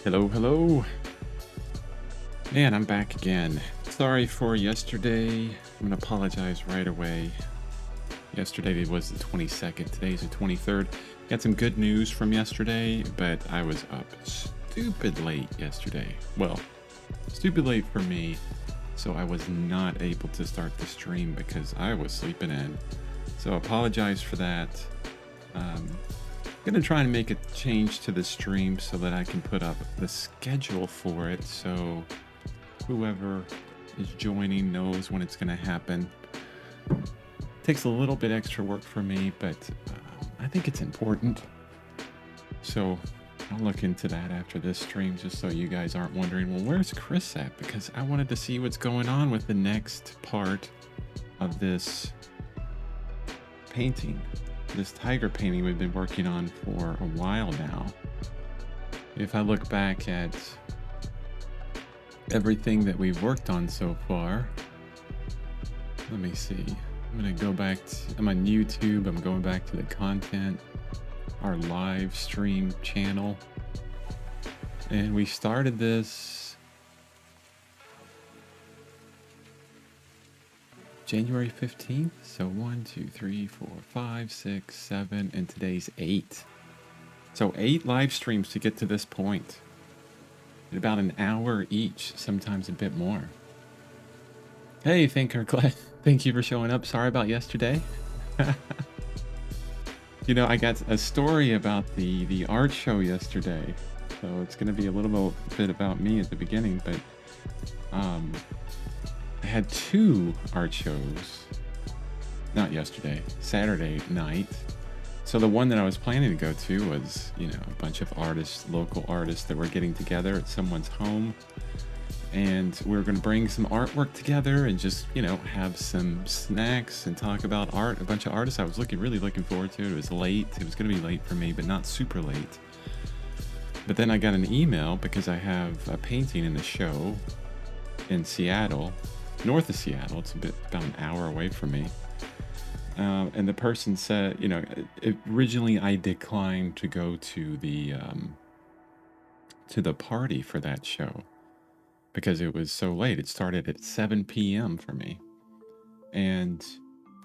Hello, hello. Man, I'm back again. Sorry for yesterday. I'm gonna apologize right away. Yesterday was the 22nd. Today's the 23rd. Got some good news from yesterday, but I was up stupid late yesterday. Well, stupid late for me, so I was not able to start the stream because I was sleeping in. So apologize for that. Gonna try and make a change to the stream so that I can put up the schedule for it, so whoever is joining knows when it's gonna happen. Takes a little bit extra work for me, but I think it's important. So I'll look into that after this stream, just so you guys aren't wondering, well, where's Chris at? Because I wanted to see what's going on with the next part of this painting. This tiger painting we've been working on for a while now. If I look back at everything that we've worked on so far, let me see. I'm gonna go back to, I'm on YouTube, I'm going back to the content, our live stream channel. And we started this January 15th. So 1, 2, 3, 4, 5, 6, 7, and today's 8. So 8 live streams to get to this point. At about an hour each, sometimes a bit more. Hey, Thinker Clay, thank you for showing up. Sorry about yesterday. You know, I got a story about the art show yesterday. So it's going to be a little bit about me at the beginning, but I had 2 art shows, not yesterday, Saturday night. So the one that I was planning to go to was, you know, a bunch of artists, local artists that were getting together at someone's home. And we were going to bring some artwork together and just, you know, have some snacks and talk about art. A bunch of artists I was really looking forward to. It was late. It was going to be late for me, but not super late. But then I got an email because I have a painting in the show in Seattle, north of Seattle. It's about an hour away from me. And the person said, you know, originally I declined to go to the party for that show because it was so late. It started at 7 p.m. for me. And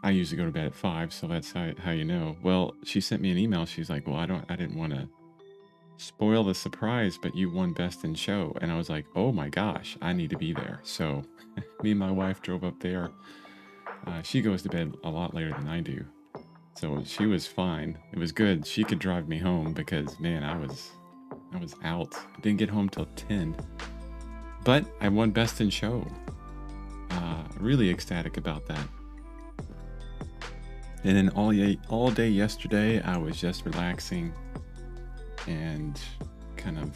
I usually go to bed at 5, so that's how you know. Well, she sent me an email. She's like, well, I didn't want to spoil the surprise, but you won Best in Show. And I was like, oh my gosh, I need to be there. So me and my wife drove up there. She goes to bed a lot later than I do. So she was fine. It was good. She could drive me home because, man, I was out. I didn't get home till 10. But I won Best in Show. Really ecstatic about that. And then all day yesterday, I was just relaxing and kind of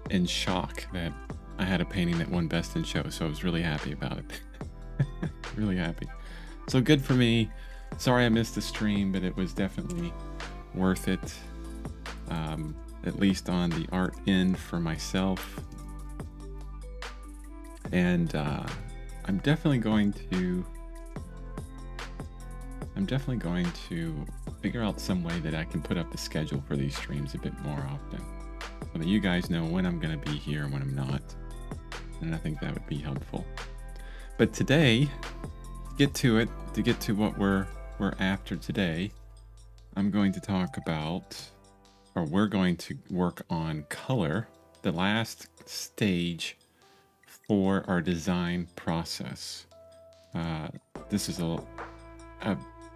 in shock that I had a painting that won Best in Show. So I was really happy about it. Really happy. So good for me. Sorry I missed the stream, but it was definitely worth it. At least on the art end for myself. And I'm definitely going to figure out some way that I can put up the schedule for these streams a bit more often, so that you guys know when I'm going to be here and when I'm not. And I think that would be helpful. But today, to get to what we're after today, I'm going to talk about, or we're going to work on color, the last stage for our design process. This is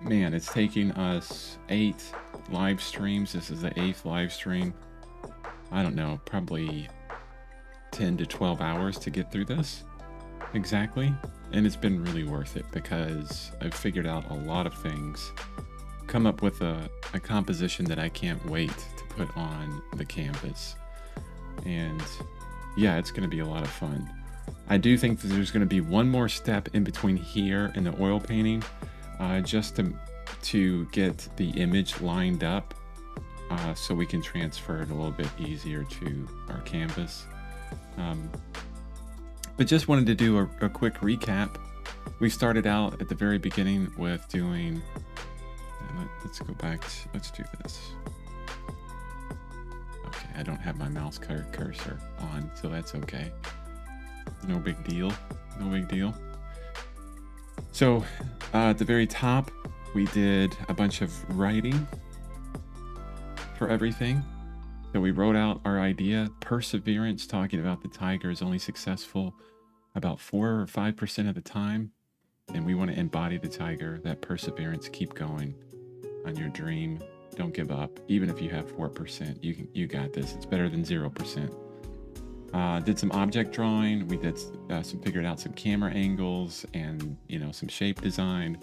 man, it's taking us 8 live streams. This is the 8th live stream. I don't know, probably 10 to 12 hours to get through this. Exactly. And it's been really worth it because I've figured out a lot of things, come up with a composition that I can't wait to put on the canvas. And yeah, it's going to be a lot of fun. I do think that there's going to be one more step in between here and the oil painting, just to get the image lined up, so we can transfer it a little bit easier to our canvas. But just wanted to do a quick recap. We started out at the very beginning with doing, let's go back, let's do this. Okay. Okay, I don't have my mouse cursor on, so that's okay. No big deal. No big deal. So at the very top, we did a bunch of writing for everything. So we wrote out our idea, perseverance, talking about the tiger is only successful about 4 or 5% of the time. And we want to embody the tiger, that perseverance, keep going on your dream. Don't give up. Even if you have 4%, you got this. It's better than 0%. Did some object drawing. We did figured out some camera angles and, some shape design.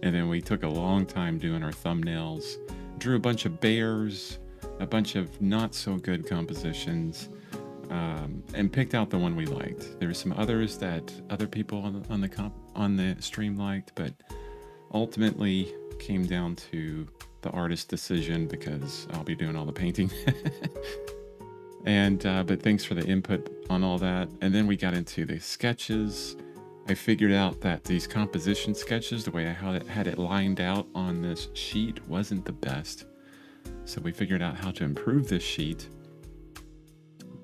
And then we took a long time doing our thumbnails, drew a bunch of bears, a bunch of not so good compositions, and picked out the one we liked. There were some others that other people on the stream liked, but ultimately came down to the artist's decision because I'll be doing all the painting. And but thanks for the input on all that. And then we got into the sketches. I figured out that these composition sketches, the way I had it lined out on this sheet, wasn't the best. So we figured out how to improve this sheet.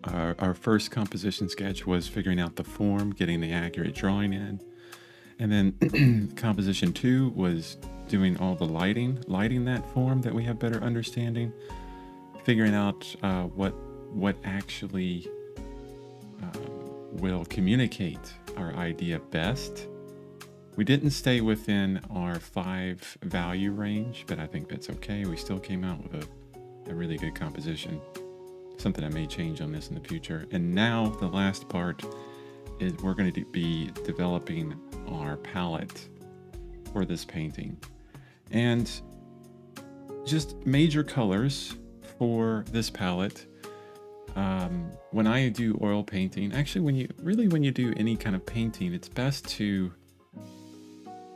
Our first composition sketch was figuring out the form, getting the accurate drawing in. And then composition 2 was doing all the lighting that form that we have better understanding, figuring out what actually will communicate our idea best. We didn't stay within our 5 value range, but I think that's okay. We still came out with a really good composition. Something I may change on this in the future. And now the last part is we're going to be developing our palette for this painting. And just major colors for this palette. When I do oil painting, actually when you do any kind of painting, it's best to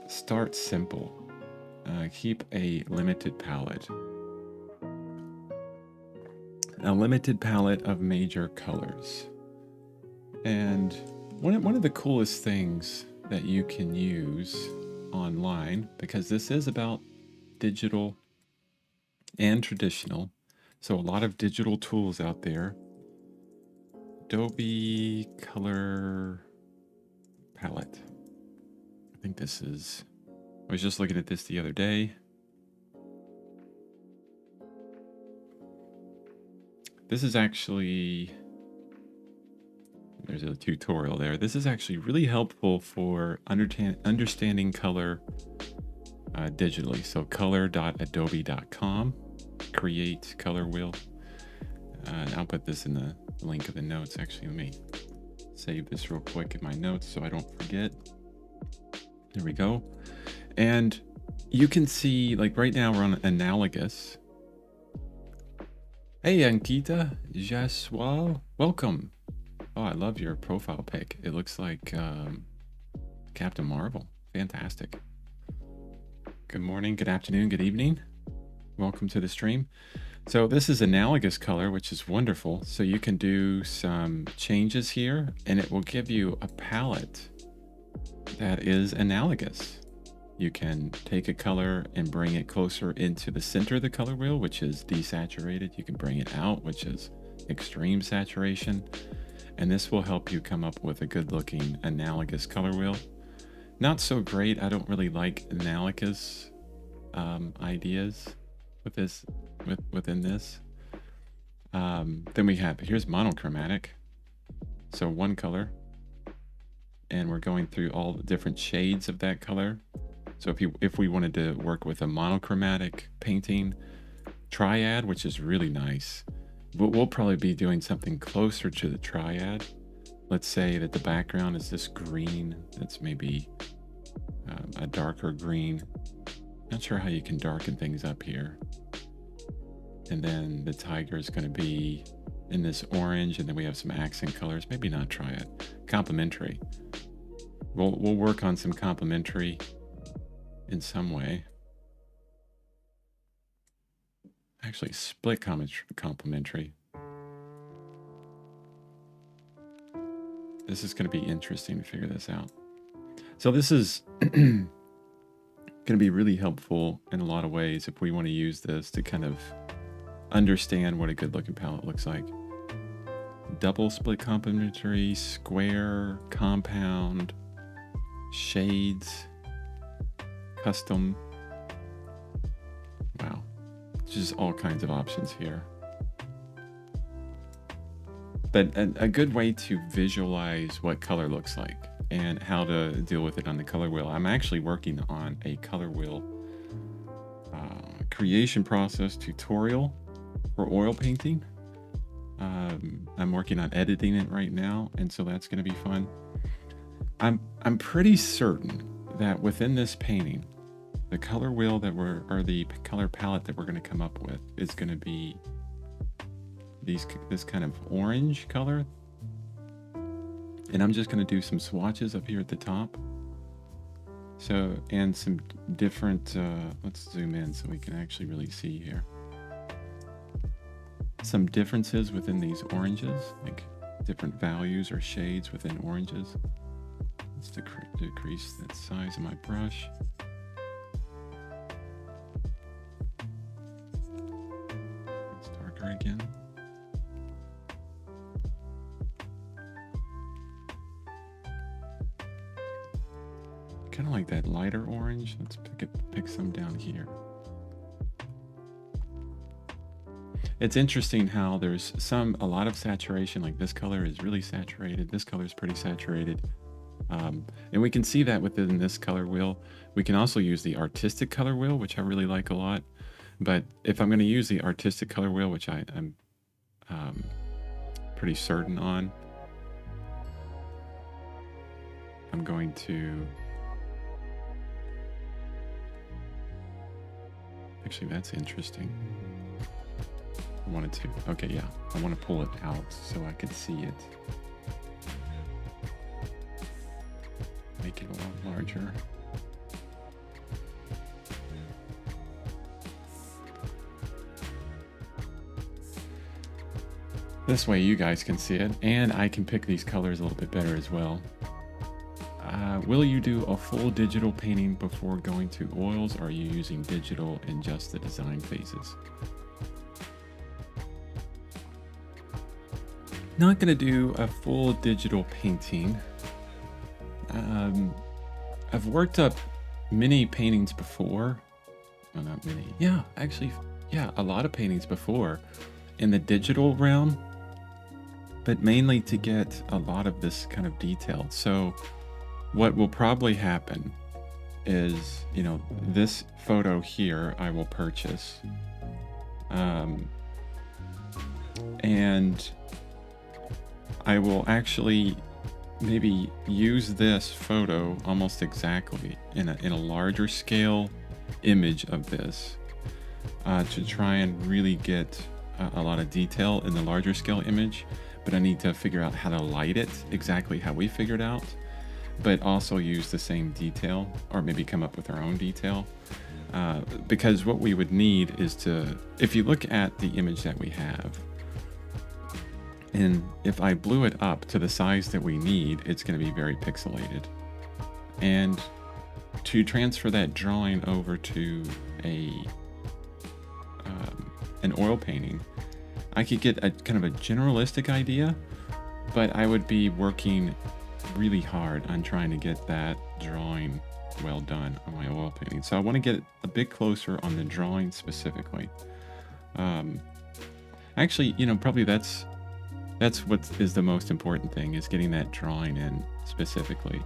start simple. Keep a limited palette. A limited palette of major colors. And one of the coolest things that you can use online, because this is about digital and traditional, so a lot of digital tools out there. Adobe Color Palette. I think this is, I was just looking at this the other day. This is actually, there's a tutorial there. This is actually really helpful for understanding color digitally. So color.adobe.com, create color wheel. I'll put this in the link of the notes. Actually, let me save this real quick in my notes so I don't forget. There we go. And you can see, like right now we're on analogous. Hey, Ankita, Jaswal, welcome. Oh, I love your profile pic. It looks like Captain Marvel. Fantastic. Good morning, good afternoon, good evening. Welcome to the stream. So this is analogous color, which is wonderful. So you can do some changes here and it will give you a palette that is analogous. You can take a color and bring it closer into the center of the color wheel, which is desaturated. You can bring it out, which is extreme saturation. And this will help you come up with a good looking analogous color wheel. Not so great. I don't really like analogous ideas with this, within this. Then we have, here's monochromatic. So one color, and we're going through all the different shades of that color. So if we wanted to work with a monochromatic painting triad, which is really nice, we'll probably be doing something closer to the triad. Let's say that the background is this green. That's maybe a darker green. Not sure how you can darken things up here. And then the tiger is going to be in this orange, and then we have some accent colors. Maybe not triad. Complementary. We'll work on some complementary in some way. Actually, split complementary. This is going to be interesting to figure this out. So this is going to be really helpful in a lot of ways if we want to use this to kind of understand what a good looking palette looks like. Double split complementary, square, compound, shades, custom. Wow, just all kinds of options here. But a good way to visualize what color looks like and how to deal with it on the color wheel. I'm actually working on a color wheel creation process tutorial for oil painting. I'm working on editing it right now, and so that's going to be fun. I'm pretty certain that within this painting, the color wheel that or the color palette that we're going to come up with is going to be this kind of orange color. And I'm just going to do some swatches up here at the top. So, and some different, let's zoom in so we can actually really see here. Some differences within these oranges, like different values or shades within oranges. Let's decrease that size of my brush. It's darker again. Kind of like that lighter orange. Let's pick some down here. It's interesting how there's a lot of saturation, like this color is really saturated. This color is pretty saturated. And we can see that within this color wheel. We can also use the artistic color wheel, which I really like a lot. But if I'm going to use the artistic color wheel, which I'm pretty certain on, I'm going to... Actually, that's interesting. I wanted to. Okay, yeah. I want to pull it out so I could see it. Make it a lot larger. This way you guys can see it, and I can pick these colors a little bit better as well. Will you do a full digital painting before going to oils, or are you using digital in just the design phases? Not going to do a full digital painting. I've worked up many paintings before. Well, not many. Yeah, actually, yeah, a lot of paintings before in the digital realm, but mainly to get a lot of this kind of detail. So what will probably happen is, you know, this photo here I will purchase. And I will actually maybe use this photo almost exactly in a larger scale image of this to try and really get a lot of detail in the larger scale image. But I need to figure out how to light it exactly how we figured out, but also use the same detail, or maybe come up with our own detail. Because what we would need is to, if you look at the image that we have, and if I blew it up to the size that we need, it's going to be very pixelated. And to transfer that drawing over to an oil painting, I could get a kind of a generalistic idea, but I would be working really hard on trying to get that drawing well done on my oil painting. So I want to get a bit closer on the drawing specifically. Actually, you know, probably that's what is the most important thing, is getting that drawing in specifically.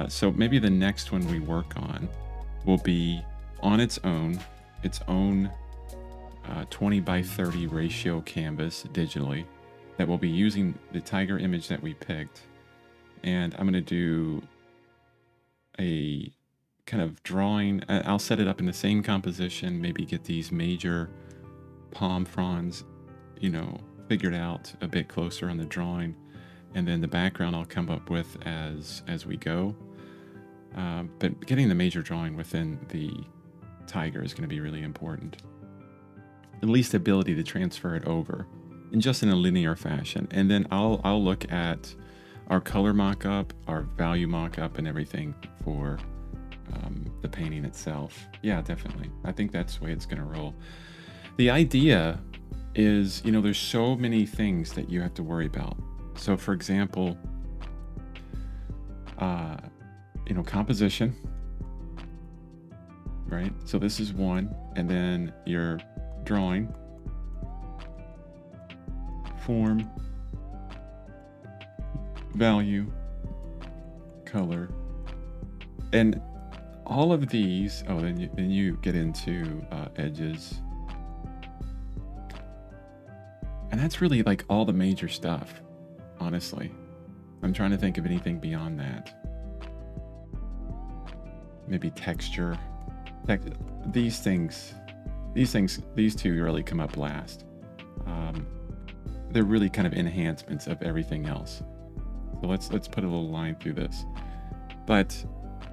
So maybe the next one we work on will be on its own 20 by 30 ratio canvas digitally that will be using the tiger image that we picked. And I'm going to do a kind of drawing. I'll set it up in the same composition, maybe get these major palm fronds, you know, figured out a bit closer on the drawing, and then the background I'll come up with as we go. But getting the major drawing within the tiger is going to be really important. At least the ability to transfer it over in just in a linear fashion. And then I'll look at our color mock-up, our value mock-up, and everything for the painting itself. Yeah, definitely. I think that's the way it's going to roll. The idea is, you know, there's so many things that you have to worry about. So for example, you know, composition, right? So this is one, and then your drawing, form, value, color, and all of these. Oh, then you get into edges, and that's really like all the major stuff. Honestly, I'm trying to think of anything beyond that. Maybe texture. These two really come up last. They're really kind of enhancements of everything else. So let's put a little line through this. But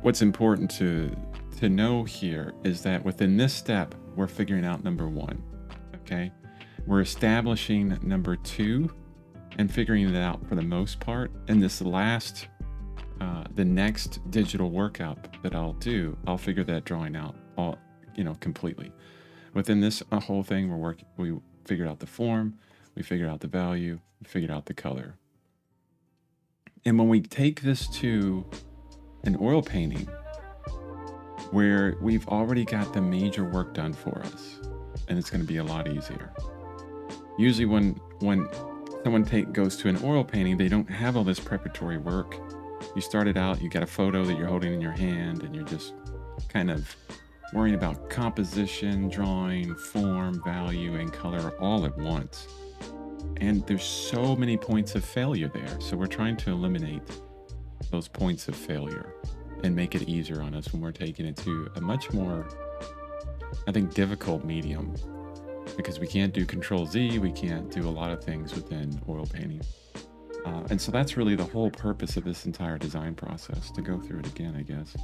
what's important to know here is that within this step, we're figuring out number one. Okay, we're establishing number two and figuring it out for the most part. And this last, the next digital workout that I'll do, I'll figure that drawing out all, you know, completely. Within this whole thing, we figured out the form, we figured out the value, we figured out the color. And when we take this to an oil painting, where we've already got the major work done for us, and it's going to be a lot easier. Usually when someone goes to an oil painting, they don't have all this preparatory work. You started out, you got a photo that you're holding in your hand, and you're just kind of worrying about composition, drawing, form, value, and color all at once. And there's so many points of failure there. So we're trying to eliminate those points of failure and make it easier on us when we're taking it to a much more, I think, difficult medium, because we can't do Control-Z, we can't do a lot of things within oil painting. And so that's really the whole purpose of this entire design process, to go through it again, I guess.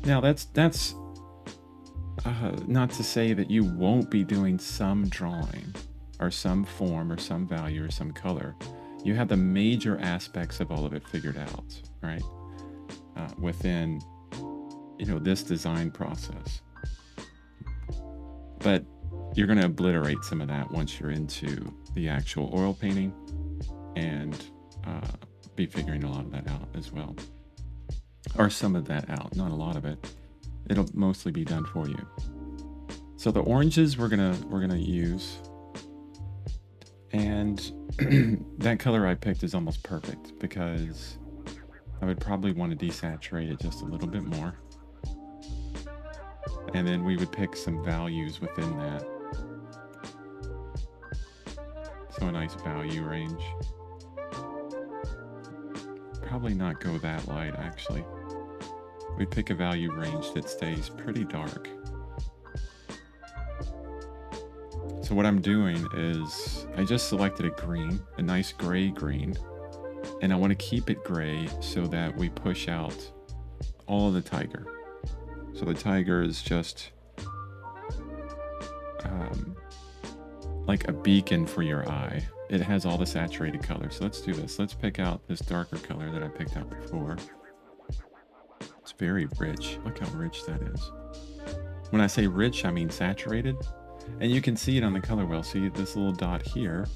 Now that's not to say that you won't be doing some drawing or some form or some value or some color. You have the major aspects of all of it figured out, right? Within, you know, this design process. But you're going to obliterate some of that once you're into the actual oil painting, and be figuring a lot of that out as well, or some of that out, not a lot of it. It'll mostly be done for you. So the oranges we're gonna use, and that color I picked is almost perfect, because I would probably want to desaturate it just a little bit more, and then we would pick some values within that. So a nice value range. Probably not go that light, actually. We pick a value range that stays pretty dark. So what I'm doing is I just selected a green, a nice gray green, and I want to keep it gray so that we push out all of the tiger. So the tiger is just like a beacon for your eye. It has all the saturated color. So let's do this. Let's pick out this darker color that I picked out before. It's very rich. Look how rich that is. When I say rich, I mean saturated. And you can see it on the color wheel. See this little dot here?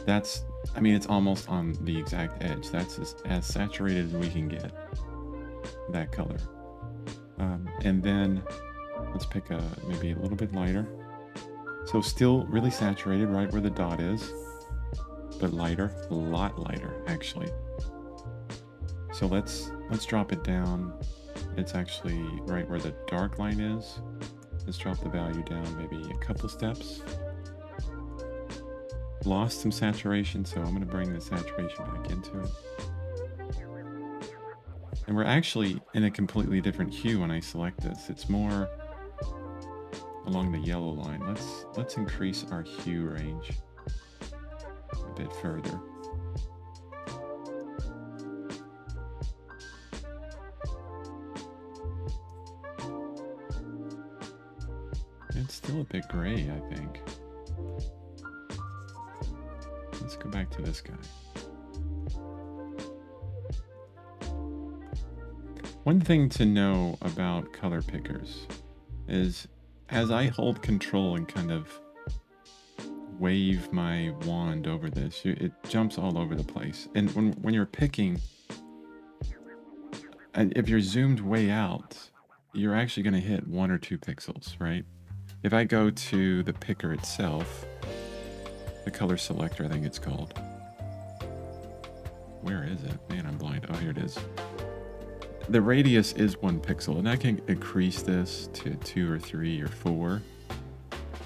That's, I mean, it's almost on the exact edge. That's as saturated as we can get, that color. And then let's pick maybe a little bit lighter. So still really saturated right where the dot is, but lighter, a lot lighter actually. So let's drop it down. It's actually right where the dark line is. Let's drop the value down maybe a couple steps. Lost some saturation, so I'm going to bring the saturation back into it. And we're actually in a completely different hue when I select this. It's more along the yellow line. Let's increase our hue range a bit further. It's still a bit gray, I think. Let's go back to this guy. One thing to know about color pickers is as I hold control and kind of wave my wand over this, it jumps all over the place. And when you're picking, and if you're zoomed way out, you're actually going to hit 1 or 2 pixels, right? If I go to the picker itself, the color selector, I think it's called. Where is it? Man, I'm blind. Oh, here it is. The radius is 1 pixel, and I can increase this to 2 or 3 or 4.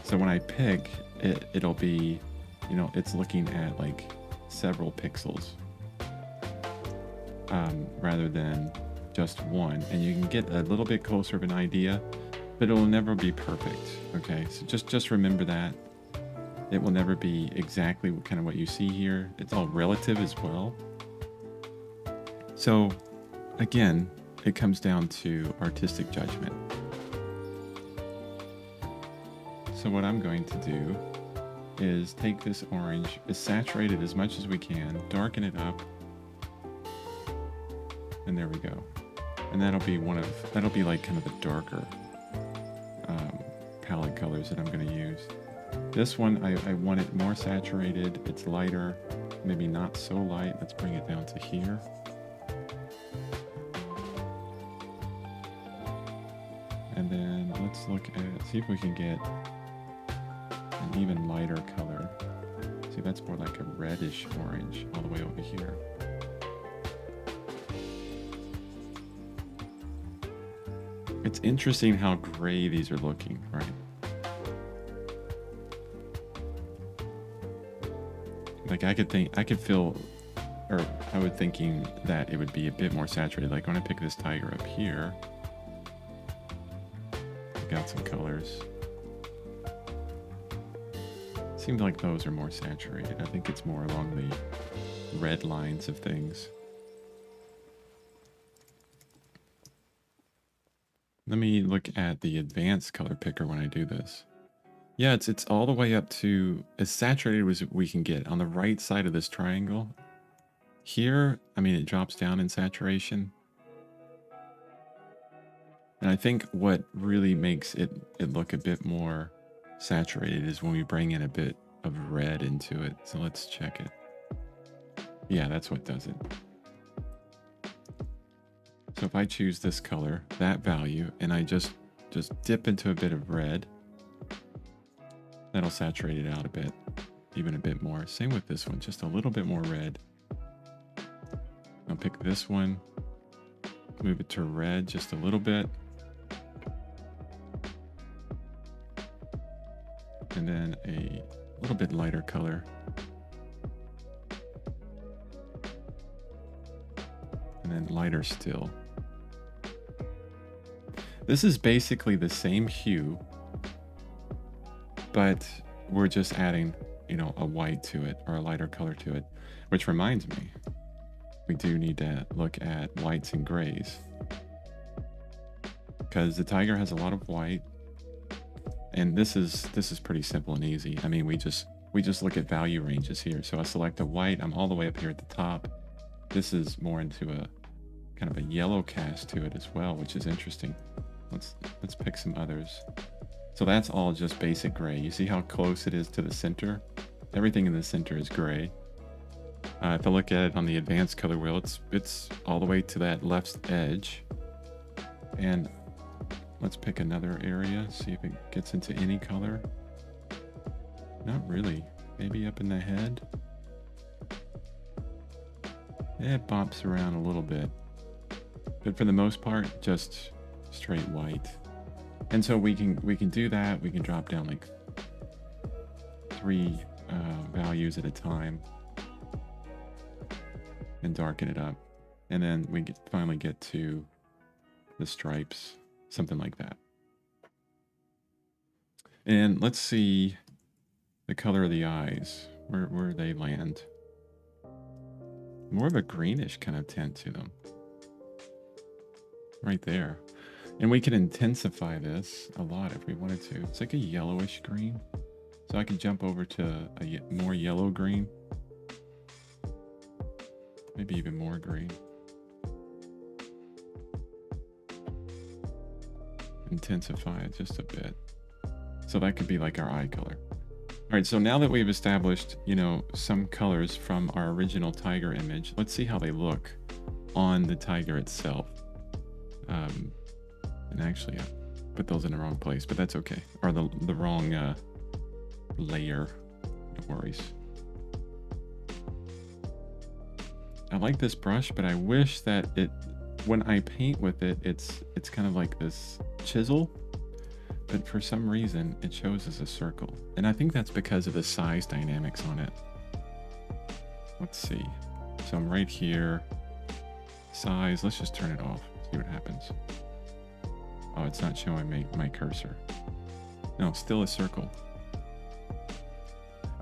So when I pick, it'll be, you know, it's looking at like several pixels rather than just 1. And you can get a little bit closer of an idea, but it will never be perfect. Okay, so just remember that. It will never be exactly kind of what you see here. It's all relative as well. So again, it comes down to artistic judgment. So what I'm going to do is take this orange, saturate it as much as we can, darken it up, and there we go. And that'll be like kind of the darker palette colors that I'm going to use. This one, I want it more saturated. It's lighter, maybe not so light. Let's bring it down to here. And then let's look at, see if we can get an even lighter color. See, that's more like a reddish orange all the way over here. It's interesting how gray these are looking, right? Like I could feel, or I was thinking that it would be a bit more saturated. Like when I pick this tiger up here, got some colors. Seems like those are more saturated. I think it's more along the red lines of things. Let me look at the advanced color picker when I do this. Yeah, it's all the way up to as saturated as we can get. On the right side of this triangle, here, I mean, it drops down in saturation. And I think what really makes it look a bit more saturated is when we bring in a bit of red into it. So let's check it. Yeah, that's what does it. So if I choose this color, that value, and I just dip into a bit of red, that'll saturate it out a bit, even a bit more. Same with this one, just a little bit more red. I'll pick this one, move it to red just a little bit. And then a little bit lighter color. And then lighter still. This is basically the same hue, but we're just adding, you know, a white to it or a lighter color to it, which reminds me, we do need to look at whites and grays because the tiger has a lot of white. And this is pretty simple and easy. I mean, we just look at value ranges here. So I select a white. I'm all the way up here at the top. This is more into a kind of a yellow cast to it as well, which is interesting. Let's pick some others. So that's all just basic gray. You see how close it is to the center? Everything in the center is gray. If I look at it on the advanced color wheel, it's all the way to that left edge. And let's pick another area, see if it gets into any color. Not really. Maybe up in the head. It bops around a little bit. But for the most part, just straight white. And so we can do that. We can drop down like 3 values at a time and darken it up. And then we finally get to the stripes. Something like that. And let's see the color of the eyes, where they land. More of a greenish kind of tint to them. Right there. And we can intensify this a lot if we wanted to. It's like a yellowish green. So I can jump over to a more yellow green. Maybe even more green. Intensify it just a bit. So that could be like our eye color. All right, so now that we've established, some colors from our original tiger image, let's see how they look on the tiger itself. And actually, I put those in the wrong place, but that's okay. Or the wrong layer. No worries. I like this brush, but I wish that when I paint with it, it's kind of like this chisel, but for some reason it shows as a circle. And I think that's because of the size dynamics on it. Let's see. So I'm right here. Size, let's just turn it off, see what happens. Oh, it's not showing my cursor. No, it's still a circle.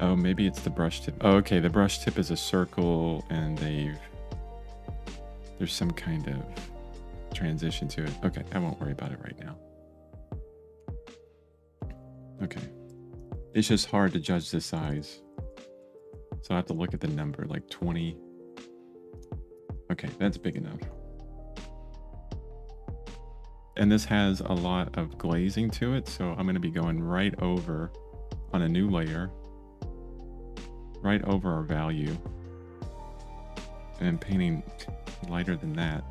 Oh, maybe it's the brush tip. Oh, okay, the brush tip is a circle and there's some kind of transition to it. Okay, I won't worry about it right now. Okay. It's just hard to judge the size. So I have to look at the number, like 20. Okay, that's big enough. And this has a lot of glazing to it, so I'm going to be going right over on a new layer, right over our value, and painting lighter than that.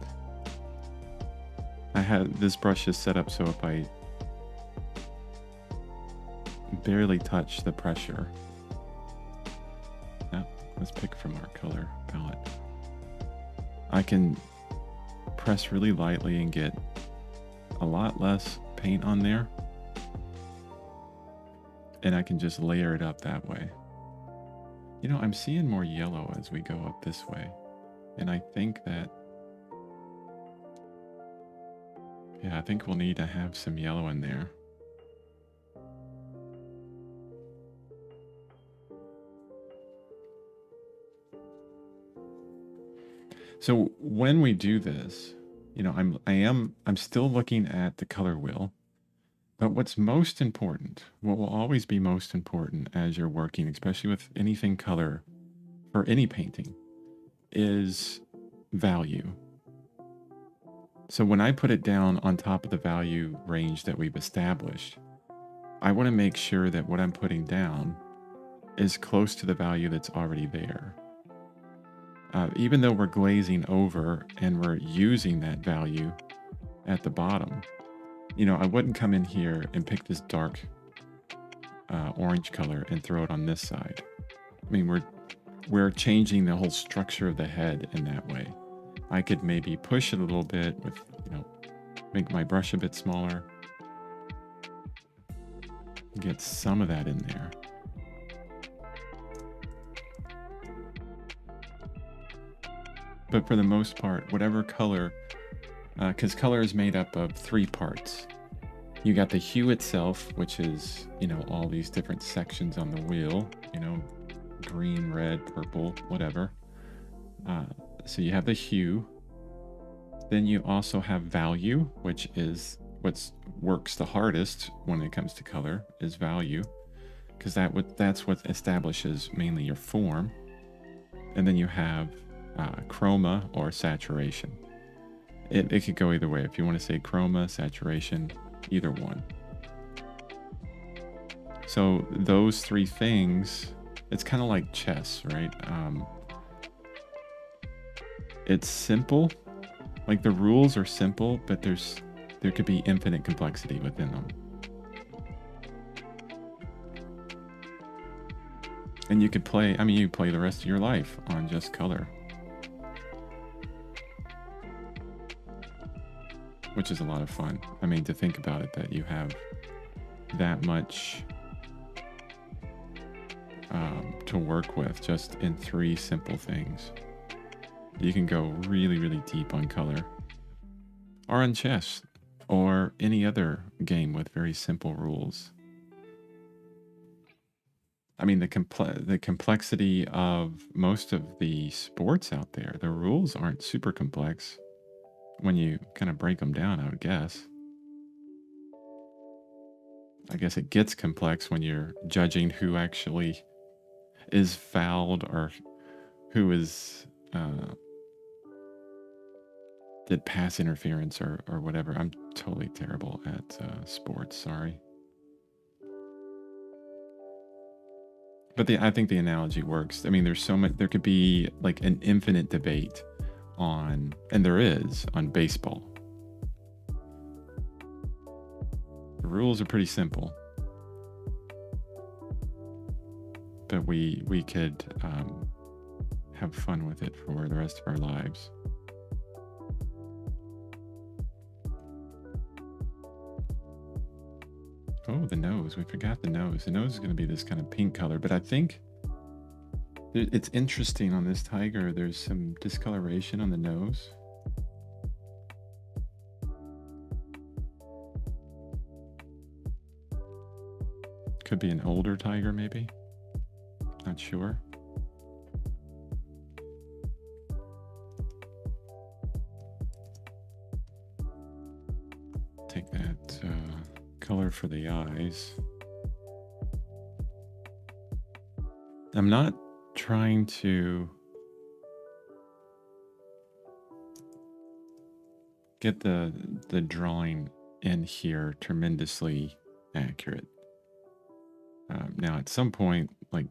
I had this brush is set up so if I barely touch the pressure. Now, let's pick from our color palette. I can press really lightly and get a lot less paint on there. And I can just layer it up that way. I'm seeing more yellow as we go up this way. And I think that, I think we'll need to have some yellow in there. So when we do this, I'm still looking at the color wheel, but what's most important, what will always be most important as you're working, especially with anything color for any painting, is value. So when I put it down on top of the value range that we've established, I want to make sure that what I'm putting down is close to the value that's already there. Even though we're glazing over and we're using that value at the bottom, I wouldn't come in here and pick this dark orange color and throw it on this side. I mean, we're changing the whole structure of the head in that way. I could maybe push it a little bit with, make my brush a bit smaller. Get some of that in there. But for the most part, whatever color, because color is made up of 3 parts. You got the hue itself, which is, all these different sections on the wheel, green, red, purple, whatever. So you have the hue. Then you also have value, which is what works the hardest when it comes to color, is value, because that's what establishes mainly your form. And then you have chroma or saturation. It could go either way. If you want to say chroma, saturation, either one. So those 3 things, it's kind of like chess, right? It's simple. Like the rules are simple, but there could be infinite complexity within them. And you could play, you play the rest of your life on just color. Which is a lot of fun. To think about it, that you have that much to work with just in 3 simple things. You can go really, really deep on color, or on chess, or any other game with very simple rules. The complexity of most of the sports out there, the rules aren't super complex when you kind of break them down, I would guess. I guess it gets complex when you're judging who actually is fouled or who is did pass interference or whatever. I'm totally terrible at sports, sorry. But I think the analogy works. I mean, there's so much, there could be like an infinite debate on, and there is, on baseball. The rules are pretty simple. But we could have fun with it for the rest of our lives. Oh, the nose. We forgot the nose. The nose is going to be this kind of pink color, but I think it's interesting on this tiger. There's some discoloration on the nose. Could be an older tiger, maybe. Not sure. Take that color for the eyes. I'm not trying to get the drawing in here tremendously accurate. Now at some point, like,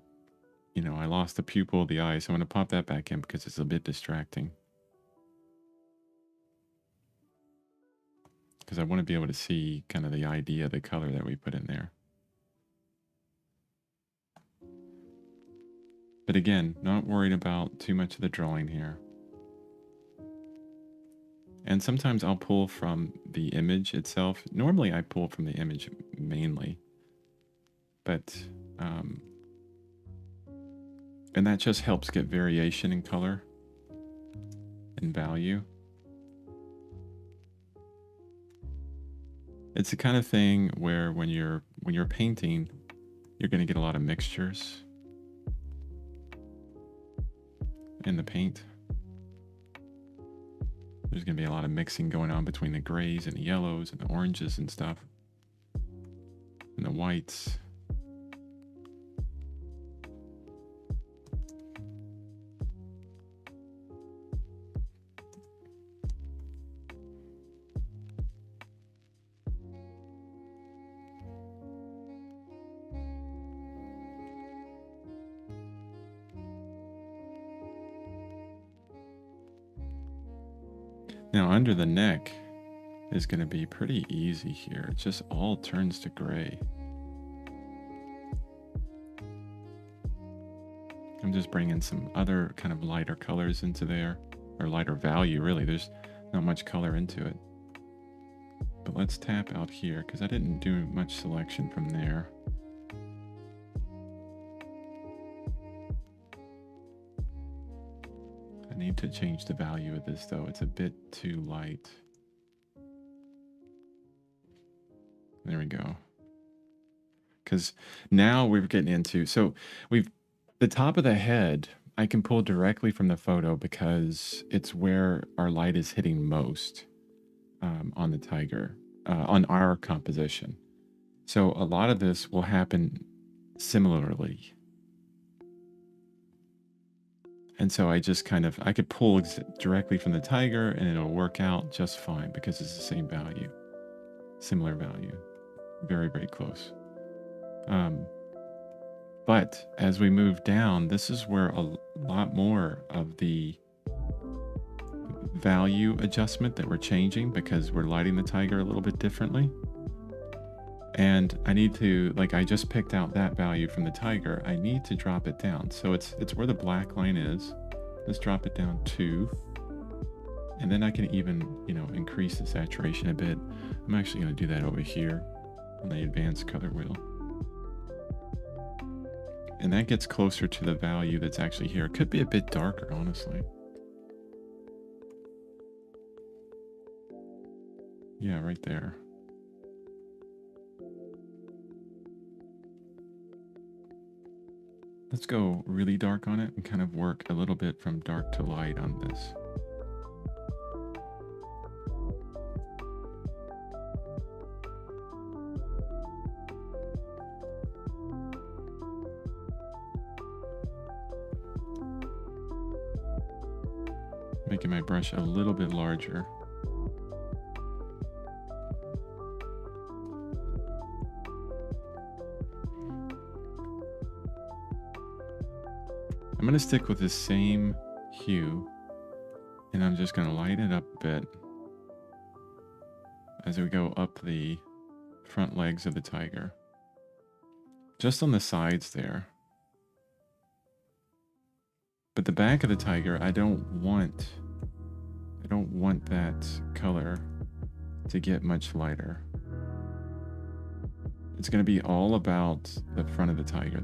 you know, I lost the pupil of the eye, so I'm going to pop that back in because it's a bit distracting. Because I want to be able to see kind of the idea of the color that we put in there. But again, not worried about too much of the drawing here. And sometimes I'll pull from the image itself. Normally I pull from the image mainly. But, and that just helps get variation in color and value. It's the kind of thing where when you're painting, you're going to get a lot of mixtures in the paint. There's going to be a lot of mixing going on between the grays and the yellows and the oranges and stuff, and the whites. Now under the neck is going to be pretty easy here. It just all turns to gray. I'm just bringing some other kind of lighter colors into there, or lighter value really. There's not much color into it. But let's tap out here because I didn't do much selection from there. I need to change the value of this though. It's a bit too light. There we go. Because now we're getting into, so the top of the head, I can pull directly from the photo because it's where our light is hitting most on the tiger, on our composition. So a lot of this will happen similarly. And so I just kind of, I could pull directly from the tiger and it'll work out just fine because it's the same value, similar value, very, very close. But as we move down, this is where a lot more of the value adjustment that we're changing because we're lighting the tiger a little bit differently. And I need to, like, I just picked out that value from the tiger. I need to drop it down. So it's where the black line is. Let's drop it down 2. And then I can even, you know, increase the saturation a bit. I'm actually going to do that over here on the advanced color wheel. And that gets closer to the value that's actually here. It could be a bit darker, honestly. Yeah, right there. Let's go really dark on it and kind of work a little bit from dark to light on this. Making my brush a little bit larger. I'm going to stick with the same hue, and I'm just going to light it up a bit as we go up the front legs of the tiger. Just on the sides there. But the back of the tiger, I don't want that color to get much lighter. It's going to be all about the front of the tiger,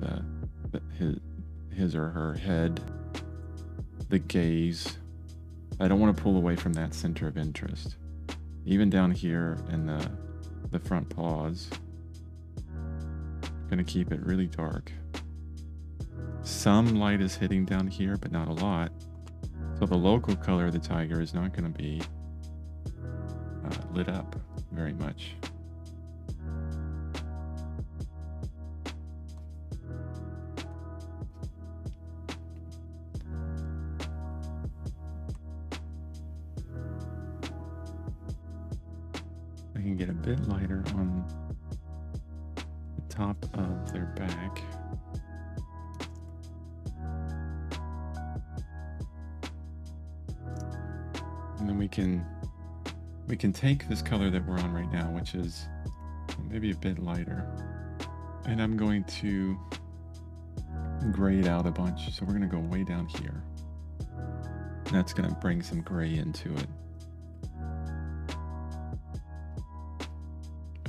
his or her head, the gaze. I don't want to pull away from that center of interest. Even down here in the front paws, I'm going to keep it really dark. Some light is hitting down here, but not a lot. So the local color of the tiger is not going to be lit up very much. I can get a bit lighter on the top of their back. And then we can take this color that we're on right now, which is maybe a bit lighter, and I'm going to grade out a bunch. So we're going to go way down here. That's going to bring some gray into it.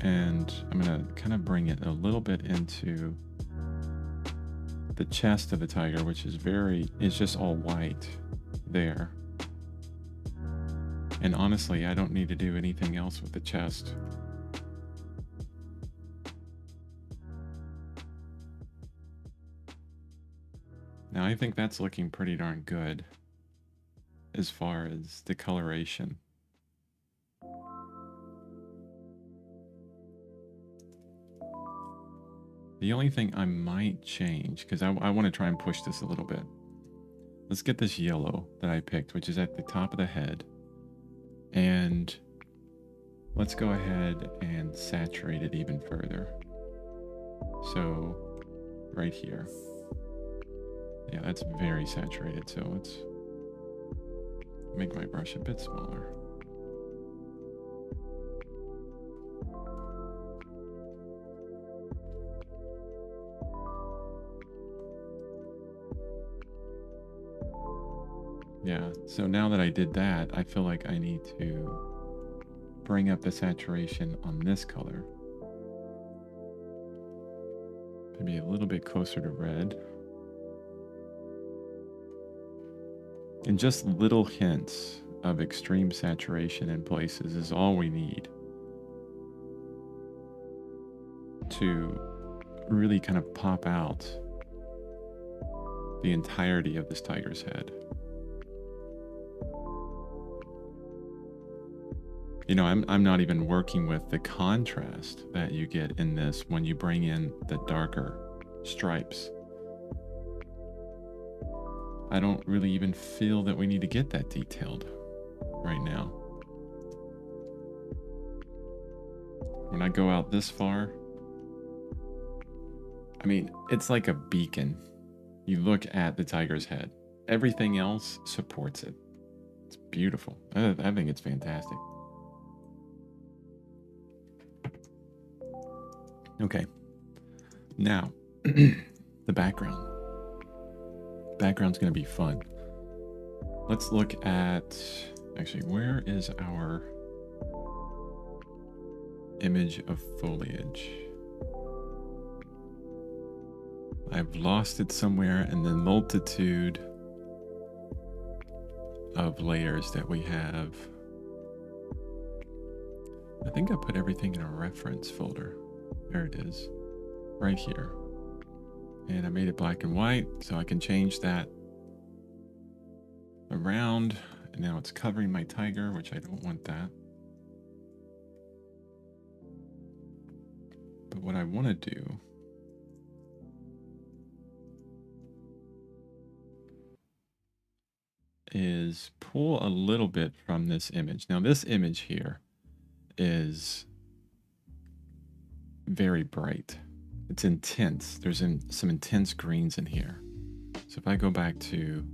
And I'm going to kind of bring it a little bit into the chest of the tiger, which is it's just all white there. And honestly, I don't need to do anything else with the chest. Now I think that's looking pretty darn good as far as the coloration. The only thing I might change, because I want to try and push this a little bit. Let's get this yellow that I picked, which is at the top of the head. And let's go ahead and saturate it even further. So right here. Yeah, that's very saturated. So let's make my brush a bit smaller. Yeah, so now that I did that, I feel like I need to bring up the saturation on this color. Maybe a little bit closer to red. And just little hints of extreme saturation in places is all we need to really kind of pop out the entirety of this tiger's head. You know, I'm not even working with the contrast that you get in this when you bring in the darker stripes. I don't really even feel that we need to get that detailed right now. When I go out this far, I mean, it's like a beacon. You look at the tiger's head. Everything else supports it. It's beautiful. I think it's fantastic. Okay, now the background. Background's going to be fun. Let's look at, actually, where is our image of foliage? I've lost it somewhere in the multitude of layers that we have. I think I put everything in a reference folder. There it is, right here. And I made it black and white, so I can change that around. And now it's covering my tiger, which I don't want that. But what I want to do is pull a little bit from this image. Now this image here is very bright. It's intense. There's some intense greens in here. So if I go back to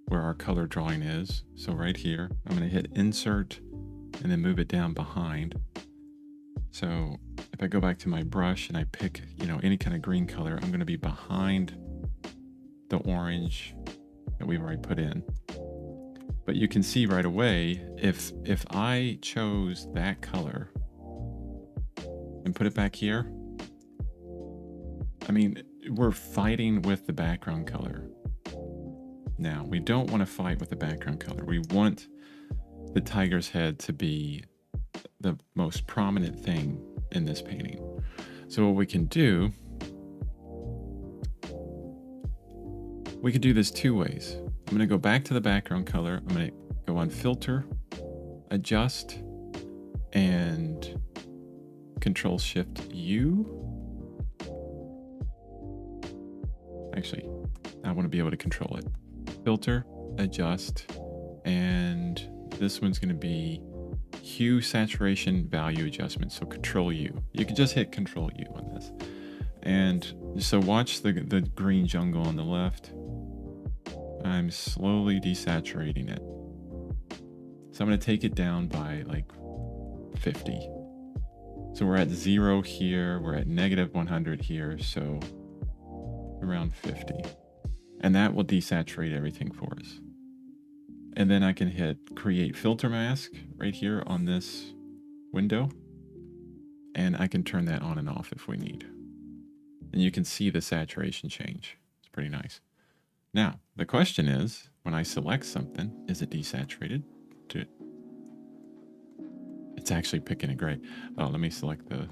where our color drawing is, so right here, I'm going to hit insert and then move it down behind. So if I go back to my brush and I pick, any kind of green color, I'm going to be behind the orange that we've already put in. But you can see right away, if I chose that color and put it back here, I mean, we're fighting with the background color. Now, we don't want to fight with the background color. We want the tiger's head to be the most prominent thing in this painting. So what we can do, we could do this two ways. I'm going to go back to the background color. I'm going to go on filter, adjust, and Control Shift U. Actually, I want to be able to control it. Filter, adjust, and this one's going to be hue, saturation, value adjustment. So Control U. You can just hit Control U on this. And so watch the green jungle on the left. I'm slowly desaturating it. So I'm going to take it down by like 50. So we're at 0 here. We're at negative 100 here. So around 50. And that will desaturate everything for us. And then I can hit create filter mask right here on this window. And I can turn that on and off if we need. And you can see the saturation change. It's pretty nice. Now, the question is, when I select something, is it desaturated? It's actually picking a gray. Oh, let me select the...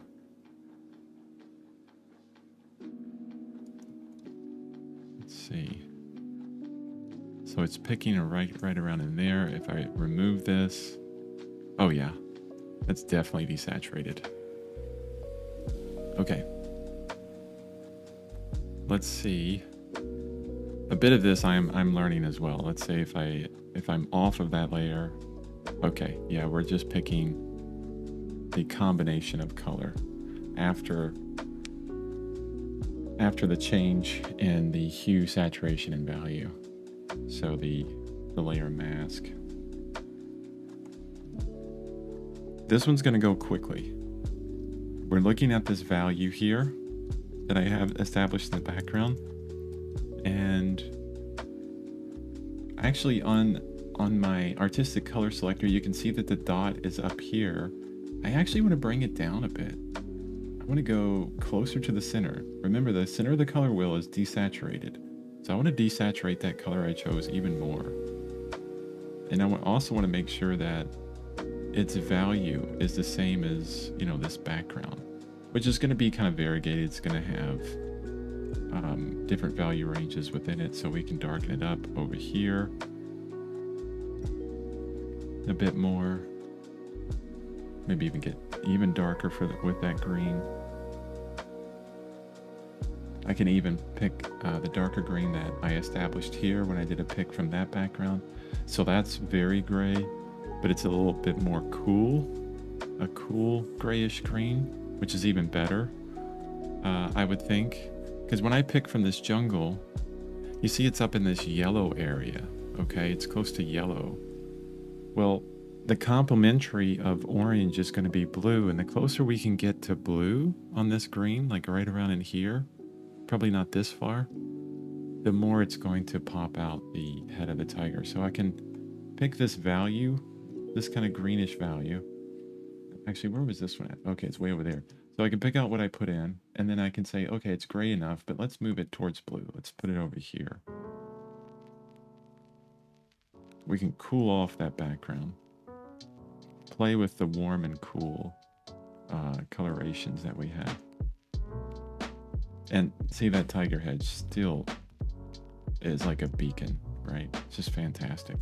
Let's see. So it's picking a right around in there. If I remove this... Oh yeah, that's definitely desaturated. Okay. Let's see. A bit of this I'm learning as well. Let's say if I'm off of that layer. Okay, yeah, we're just picking the combination of color after the change in the hue, saturation, and value. So the layer mask. This one's going to go quickly. We're looking at this value here that I have established in the background. And actually on my artistic color selector, you can see that the dot is up here. I actually want to bring it down a bit. I want to go closer to the center. Remember, the center of the color wheel is desaturated. So I want to desaturate that color I chose even more. And I also want to make sure that its value is the same as, this background, which is going to be kind of variegated. It's going to have different value ranges within it, so we can darken it up over here a bit more. Maybe even get even darker with that green. I can even pick the darker green that I established here when I did a pick from that background. So that's very gray, but it's a little bit more cool. A cool grayish green, which is even better, I would think. Because when I pick from this jungle, you see it's up in this yellow area, okay? It's close to yellow. Well, the complementary of orange is going to be blue, and the closer we can get to blue on this green, like right around in here, probably not this far, the more it's going to pop out the head of the tiger. So I can pick this value, this kind of greenish value. Actually, where was this one at? Okay, it's way over there. So I can pick out what I put in, and then I can say, okay, it's gray enough, but let's move it towards blue. Let's put it over here. We can cool off that background. Play with the warm and cool colorations that we have. And see, that tiger head still is like a beacon, right? It's just fantastic.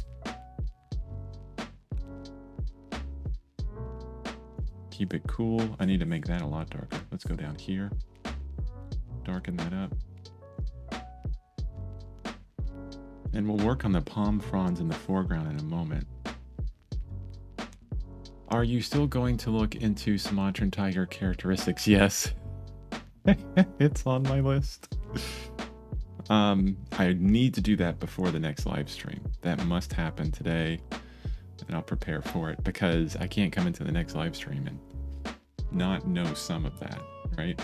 Keep it cool. I need to make that a lot darker. Let's go down here. Darken that up. And we'll work on the palm fronds in the foreground in a moment. Are you still going to look into Sumatran tiger characteristics? Yes. It's on my list. I need to do that before the next live stream. That must happen today, and I'll prepare for it because I can't come into the next live stream and not know some of that, right?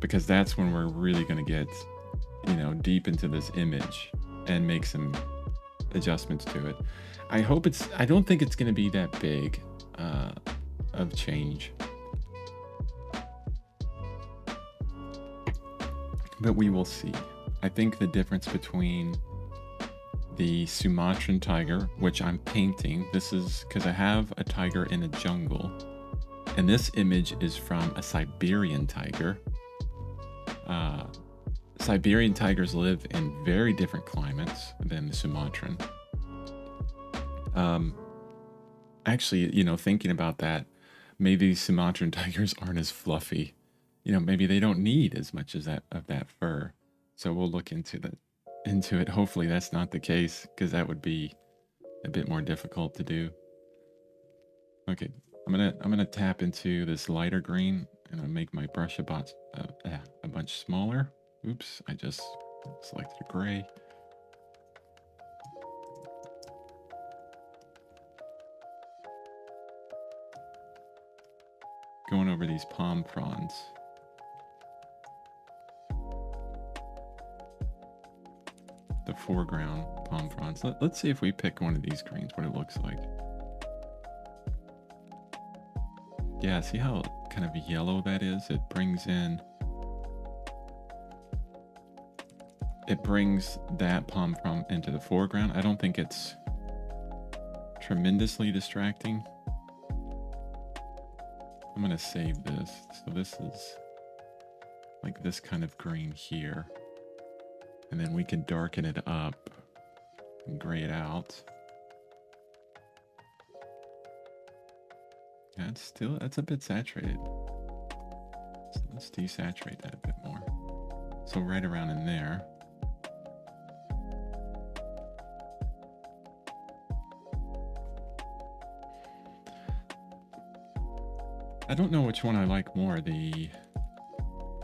Because that's when we're really going to get, you know, deep into this image and make some adjustments to it. I don't think it's going to be that big of change, but we will see. I think the difference between the Sumatran tiger, which I'm painting, this is because I have a tiger in a jungle, and this image is from a Siberian tiger. Siberian tigers live in very different climates than the Sumatran. Actually, you know, thinking about that, maybe Sumatran tigers aren't as fluffy. You know, maybe they don't need as much as that fur. So we'll look into it. Hopefully that's not the case, because that would be a bit more difficult to do. Okay, I'm gonna tap into this lighter green and I'll make my brush a bunch smaller. Oops, I just selected a gray. Going over these palm fronds. The foreground palm fronds. Let's see if we pick one of these greens, what it looks like. Yeah, see how kind of yellow that is? It brings that palm frond into the foreground. I don't think it's tremendously distracting. I'm gonna save this. So this is like this kind of green here. And then we can darken it up and gray it out. Yeah, that's a bit saturated. So let's desaturate that a bit more. So right around in there. I don't know which one I like more, the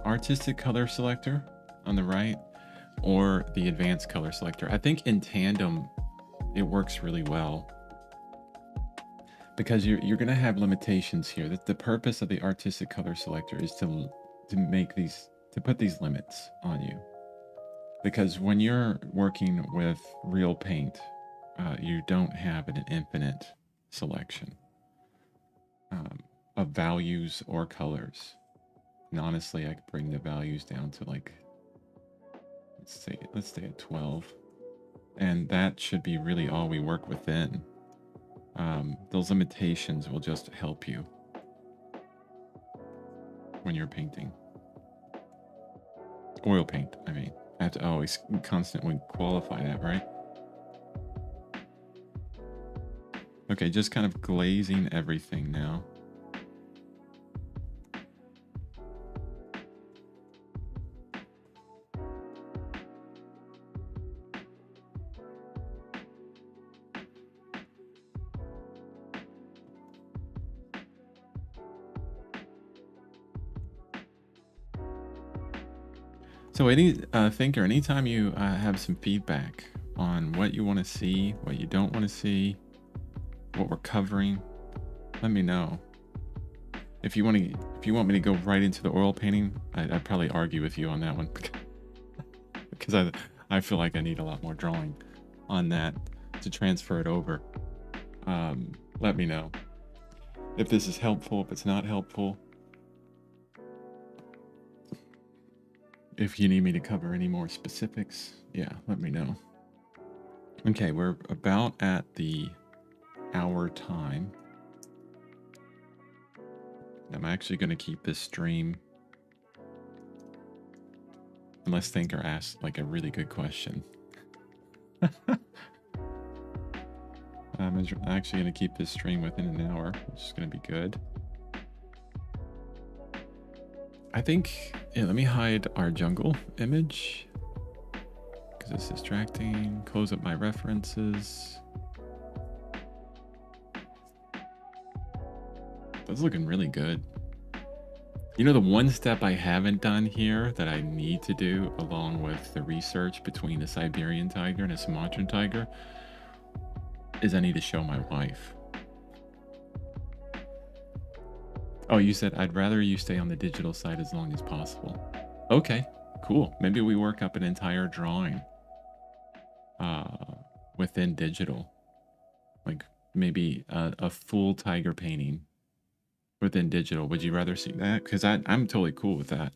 artistic color selector on the right or the advanced color selector. I think in tandem, it works really well because you're going to have limitations here. That the purpose of the artistic color selector is to put these limits on you. Because when you're working with real paint, you don't have an infinite selection of values or colors. And honestly, I could bring the values down to like, let's stay at 12. And that should be really all we work within. Those limitations will just help you when you're painting. Oil paint, I mean. I have to always constantly qualify that, right? Okay, just kind of glazing everything now. So any thinker, anytime you have some feedback on what you want to see, what you don't want to see, what we're covering, let me know. If you want me to go right into the oil painting, I'd probably argue with you on that one because I feel like I need a lot more drawing on that to transfer it over. Let me know if this is helpful, if it's not helpful. If you need me to cover any more specifics, yeah, let me know. Okay, we're about at the hour time. I'm actually going to keep this stream unless Thinker asks like a really good question. I'm actually going to keep this stream within an hour, which is going to be good. I think, yeah, let me hide our jungle image because it's distracting. Close up my references. That's looking really good. You know, the one step I haven't done here that I need to do, along with the research between a Siberian tiger and a Sumatran tiger, is I need to show my wife. Oh, you said I'd rather you stay on the digital side as long as possible. Okay, cool. Maybe we work up an entire drawing within digital. Like maybe a full tiger painting within digital. Would you rather see that? Because I'm totally cool with that.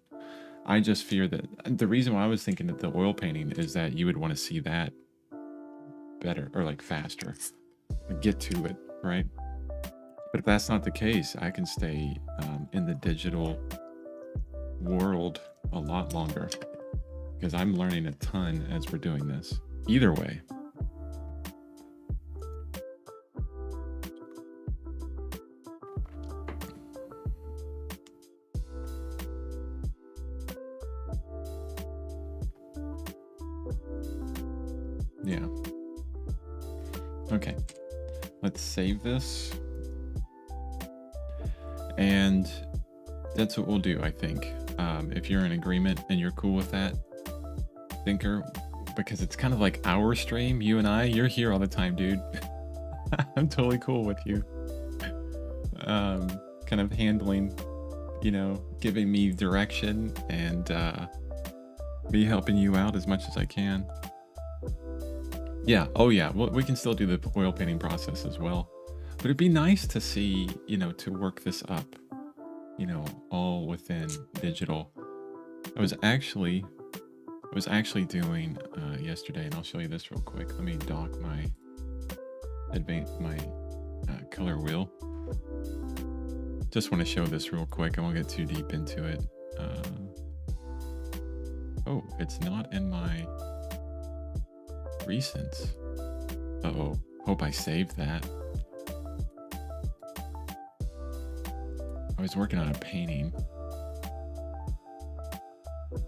I just fear that the reason why I was thinking that the oil painting is that you would want to see that better or like faster, get to it, right? But if that's not the case, I can stay in the digital world a lot longer because I'm learning a ton as we're doing this. Either way. Yeah. Okay. Let's save this. And that's what we'll do, I think. If you're in agreement and you're cool with that, Thinker, because it's kind of like our stream, you and I, you're here all the time, dude. I'm totally cool with you. Kind of handling, you know, giving me direction and me helping you out as much as I can. Yeah, oh yeah, well, we can still do the oil painting process as well. But it'd be nice to see, you know, to work this up, you know, all within digital. I was actually doing yesterday, and I'll show you this real quick. Let me dock my color wheel. Just want to show this real quick. I won't get too deep into it. Oh, it's not in my recents. Uh-oh. Hope I saved that. I was working on a painting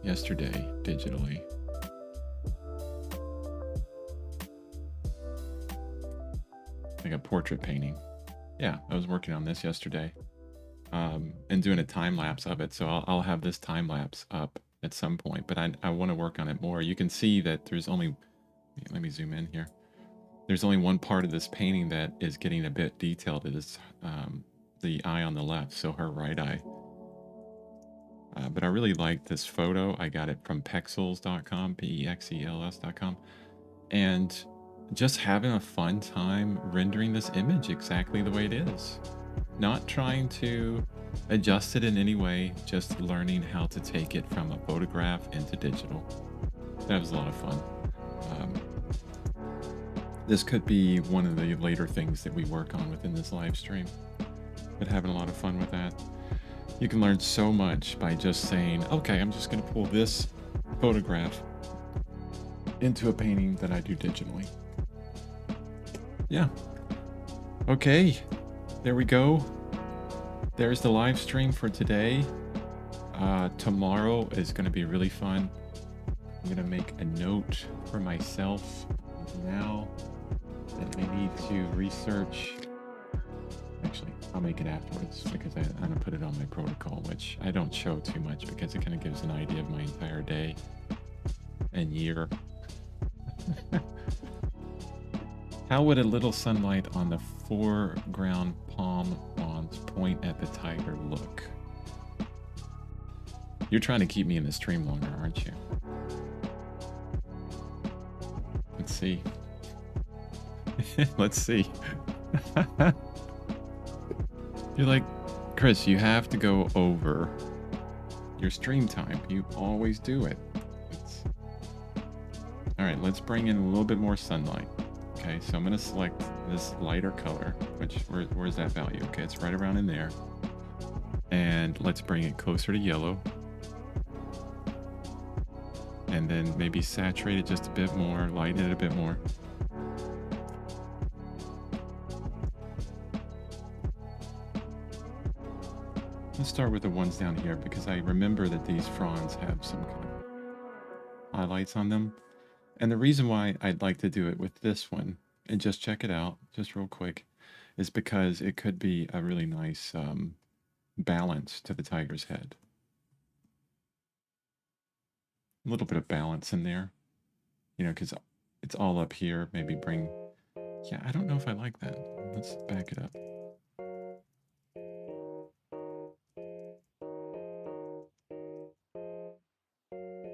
yesterday digitally. Like a portrait painting. Yeah, I was working on this yesterday. And doing a time lapse of it. So I'll have this time lapse up at some point, but I want to work on it more. You can see that there's only, let me zoom in here. There's only one part of this painting that is getting a bit detailed. It is the eye on the left, so her right eye. But I really like this photo. I got it from pexels.com, pexels.com. And just having a fun time rendering this image exactly the way it is. Not trying to adjust it in any way, just learning how to take it from a photograph into digital. That was a lot of fun. This could be one of the later things that we work on within this live stream, but having a lot of fun with that. You can learn so much by just saying, okay, I'm just going to pull this photograph into a painting that I do digitally. Yeah. Okay. There we go. There's the live stream for today. Tomorrow is going to be really fun. I'm going to make a note for myself now that I need to research. Actually, I'll make it afterwards because I'm going to put it on my protocol, which I don't show too much because it kind of gives an idea of my entire day and year. How would a little sunlight on the foreground palm fronds point at the tiger look? You're trying to keep me in the stream longer, aren't you? Let's see. Let's see. You're like, Chris, you have to go over your stream time. You always do it. All right, let's bring in a little bit more sunlight. Okay, so I'm going to select this lighter color, which, where's that value? Okay, it's right around in there. And let's bring it closer to yellow. And then maybe saturate it just a bit more, lighten it a bit more. Let's start with the ones down here because I remember that these fronds have some kind of highlights on them. And the reason why I'd like to do it with this one, and just check it out, just real quick, is because it could be a really nice balance to the tiger's head. A little bit of balance in there, you know, because it's all up here. Maybe bring, yeah, I don't know if I like that. Let's back it up.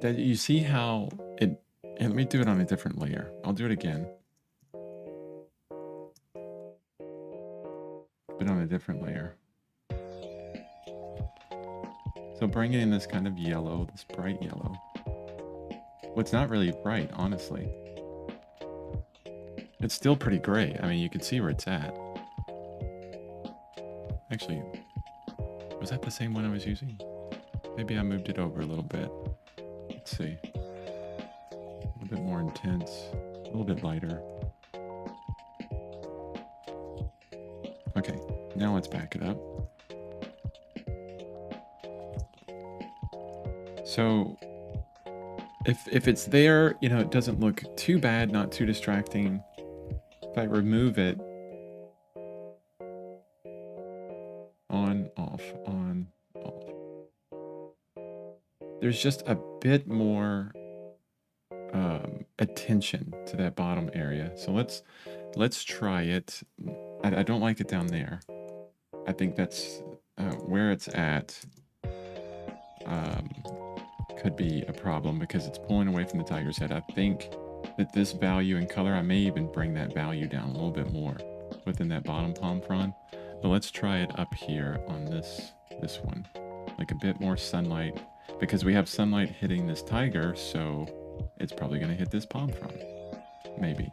That you see how it, and let me do it on a different layer. I'll do it again, but on a different layer. So bring in this kind of yellow, this bright yellow. Well, it's not really bright, honestly. It's still pretty gray. I mean, you can see where it's at. Actually, was that the same one I was using? Maybe I moved it over a little bit. Let's see. A little bit more intense, a little bit lighter. Okay, now let's back it up. So if it's there, you know, it doesn't look too bad, not too distracting. If I remove it, on, off, there's just a bit more attention to that bottom area. So let's try it. I don't like it down there. I think that's where it's at. Could be a problem because it's pulling away from the tiger's head. I think that this value in color, I may even bring that value down a little bit more within that bottom palm frond. But let's try it up here on this one, like a bit more sunlight, because we have sunlight hitting this tiger, so it's probably going to hit this palm frond, maybe.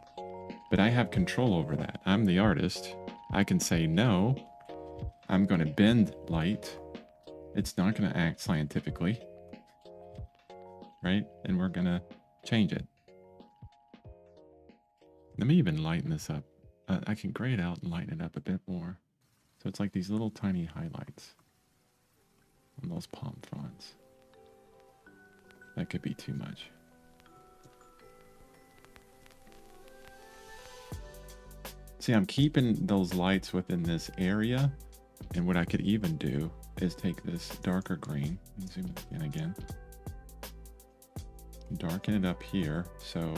But I have control over that. I'm the artist. I can say no. I'm going to bend light. It's not going to act scientifically, right? And we're going to change it. Let me even lighten this up. I can gray it out and lighten it up a bit more. So it's like these little tiny highlights on those palm fronds. That could be too much. See, I'm keeping those lights within this area. And what I could even do is take this darker green and zoom it in again. Darken it up here, so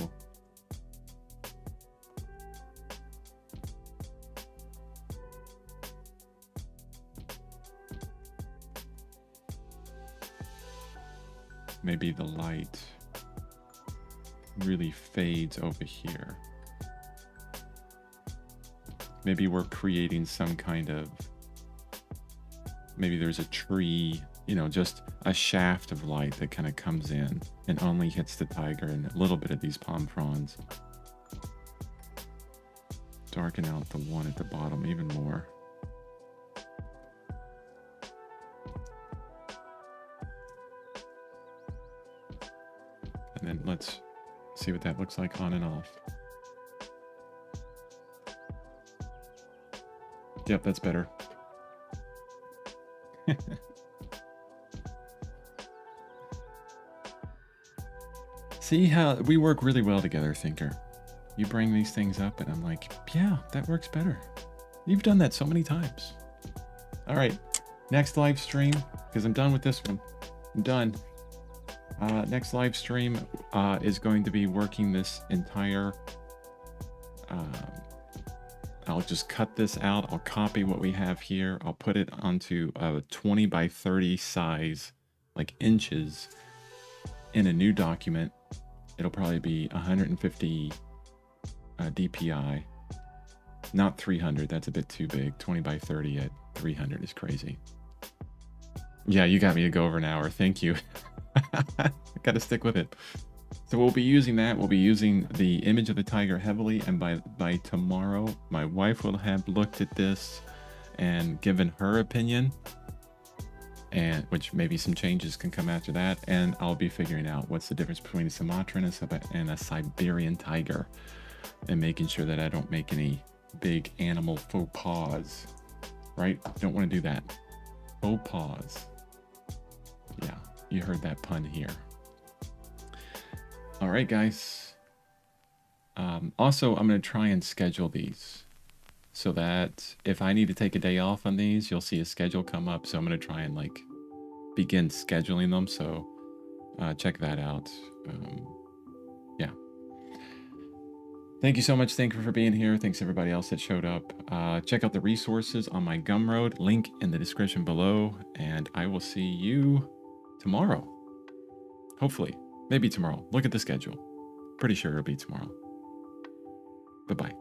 maybe the light really fades over here. Maybe we're creating some kind of, maybe there's a tree, you know, just a shaft of light that kind of comes in and only hits the tiger and a little bit of these palm fronds. Darken out the one at the bottom even more. And then let's see what that looks like on and off. Yep, that's better. See how we work really well together, Thinker. You bring these things up and I'm like, yeah, that works better. You've done that so many times. All right, next live stream, because I'm done with this one. I'm done. Next live stream is going to be working this entire, I'll just cut this out. I'll copy what we have here. I'll put it onto a 20 by 30 size, like inches, in a new document. It'll probably be 150 DPI, not 300. That's a bit too big. 20 by 30 at 300 is crazy. Yeah, you got me to go over an hour. Thank you. I got to stick with it. So we'll be using that. We'll be using the image of the tiger heavily, and by tomorrow, my wife will have looked at this and given her opinion, and which maybe some changes can come after that. And I'll be figuring out what's the difference between a Sumatran and a Siberian tiger, and making sure that I don't make any big animal faux pas. Right? Don't want to do that. Faux pas. Yeah, you heard that pun here. All right, guys. Also, I'm going to try and schedule these. so that if I need to take a day off on these, you'll see a schedule come up. So I'm going to try and like begin scheduling them. So check that out. Yeah. Thank you so much. Thank you for being here. Thanks everybody else that showed up. Check out the resources on my Gumroad, link in the description below, and I will see you tomorrow. Hopefully, maybe tomorrow. Look at the schedule. Pretty sure it'll be tomorrow. Bye-bye.